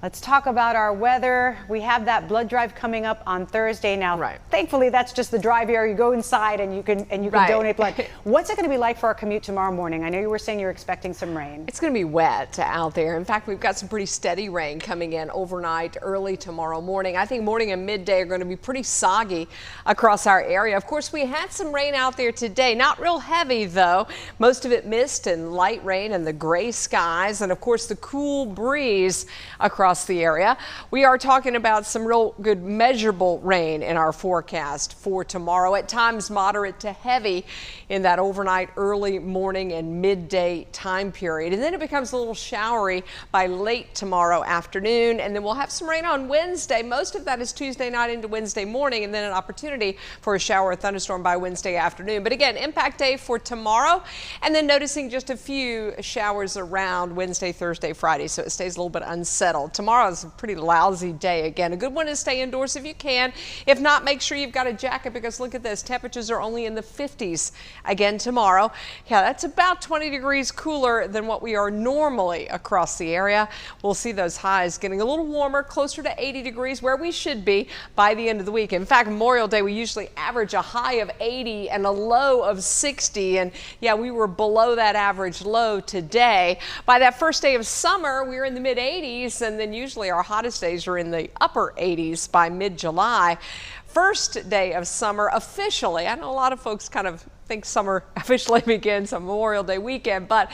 Let's talk about our weather. We have that blood drive coming up on Thursday now. Right. Thankfully, that's just the drive here. You go inside and you can donate blood. What's it going to be like for our commute tomorrow morning? I know you were saying you're expecting some rain. It's going to be wet out there. In fact, we've got some pretty steady rain coming in overnight, early tomorrow morning. I think morning and midday are going to be pretty soggy across our area. Of course, we had some rain out there today. Not real heavy, though. Most of it mist and light rain and the gray skies, and of course the cool breeze across the area. We are talking about some real good measurable rain in our forecast for tomorrow. At times moderate to heavy in that overnight, early morning and midday time period. And then it becomes a little showery by late tomorrow afternoon. And then we'll have some rain on Wednesday. Most of that is Tuesday night into Wednesday morning, and then an opportunity for a shower or thunderstorm by Wednesday afternoon. But again, impact day for tomorrow, and then noticing just a few showers around Wednesday, Thursday, Friday. So it stays a little bit unsettled. Tomorrow is a pretty lousy day. Again, a good one to stay indoors if you can. If not, make sure you've got a jacket, because look at this. Temperatures are only in the 50s again tomorrow. Yeah, that's about 20 degrees cooler than what we are normally across the area. We'll see those highs getting a little warmer, closer to 80 degrees where we should be by the end of the week. In fact, Memorial Day, we usually average a high of 80 and a low of 60. And yeah, we were below that average low today. By that first day of summer, we were in the mid 80s, and then usually our hottest days are in the upper 80s by mid-July. First day of summer officially. I know a lot of folks kind of think summer officially begins on Memorial Day weekend, but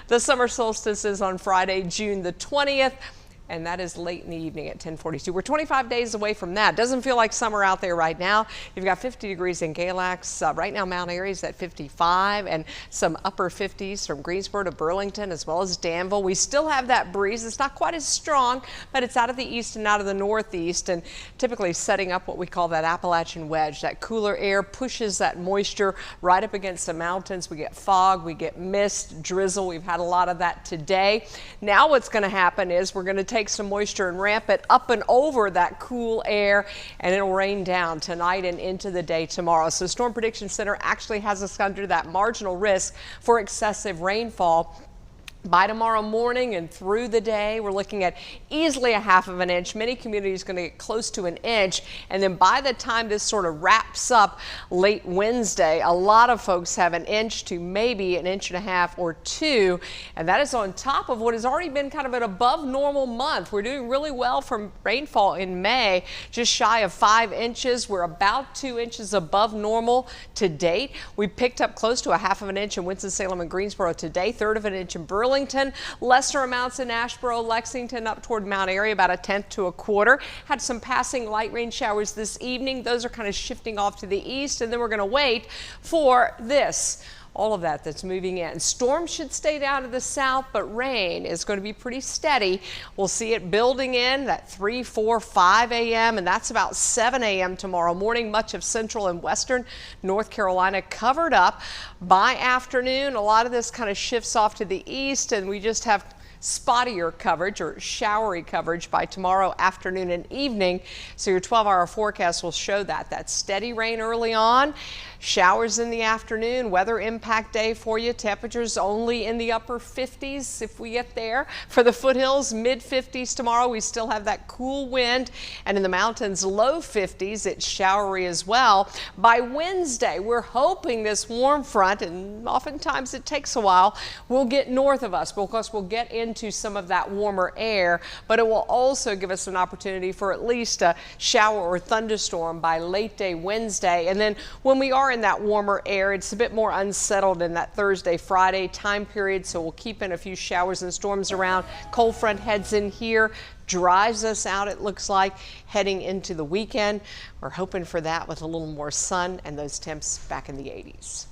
the summer solstice is on Friday, June the 20th. And that is late in the evening at 10:42. We're 25 days away from that. Doesn't feel like summer out there right now. You've got 50 degrees in Galax. Right now, Mount Airy's at 55, and some upper 50s from Greensboro to Burlington, as well as Danville. We still have that breeze. It's not quite as strong, but it's out of the east and out of the northeast, and typically setting up what we call that Appalachian wedge. That cooler air pushes that moisture right up against the mountains. We get fog, we get mist, drizzle. We've had a lot of that today. Now what's going to happen is we're going to take some moisture and ramp it up and over that cool air, and it'll rain down tonight and into the day tomorrow. So Storm Prediction Center actually has us under that marginal risk for excessive rainfall. By tomorrow morning and through the day, we're looking at easily a half of an inch. Many communities going to get close to an inch. And then by the time this sort of wraps up late Wednesday, a lot of folks have an inch to maybe an inch and a half or two. And that is on top of what has already been kind of an above normal month. We're doing really well from rainfall in May, just shy of 5 inches. We're about 2 inches above normal to date. We picked up close to a half of an inch in Winston-Salem and Greensboro today, third of an inch in Burlington. Lesser amounts in Asheboro, Lexington, up toward Mount Airy, about a tenth to a quarter. Had some passing light rain showers this evening. Those are kind of shifting off to the east, and then we're going to wait for this. All of that's moving in. Storms should stay down to the south, but rain is going to be pretty steady. We'll see it building in at 3, 4, 5 a.m. and that's about 7 a.m. tomorrow morning. Much of central and western North Carolina covered up. By afternoon, a lot of this kind of shifts off to the east, and we just have spottier coverage or showery coverage by tomorrow afternoon and evening. So your 12-hour forecast will show that steady rain early on, showers in the afternoon, weather impact day for you. Temperatures only in the upper 50s if we get there. For the foothills, mid 50s tomorrow. We still have that cool wind, and in the mountains, low 50s. It's showery as well. By Wednesday, we're hoping this warm front, and oftentimes it takes a while, will get north of us because we'll get into some of that warmer air, but it will also give us an opportunity for at least a shower or thunderstorm by late day Wednesday. And then when we are in that warmer air, it's a bit more unsettled in that Thursday, Friday time period, so we'll keep in a few showers and storms around. Cold front heads in here, dries us out, it looks like, heading into the weekend. We're hoping for that with a little more sun and those temps back in the 80s.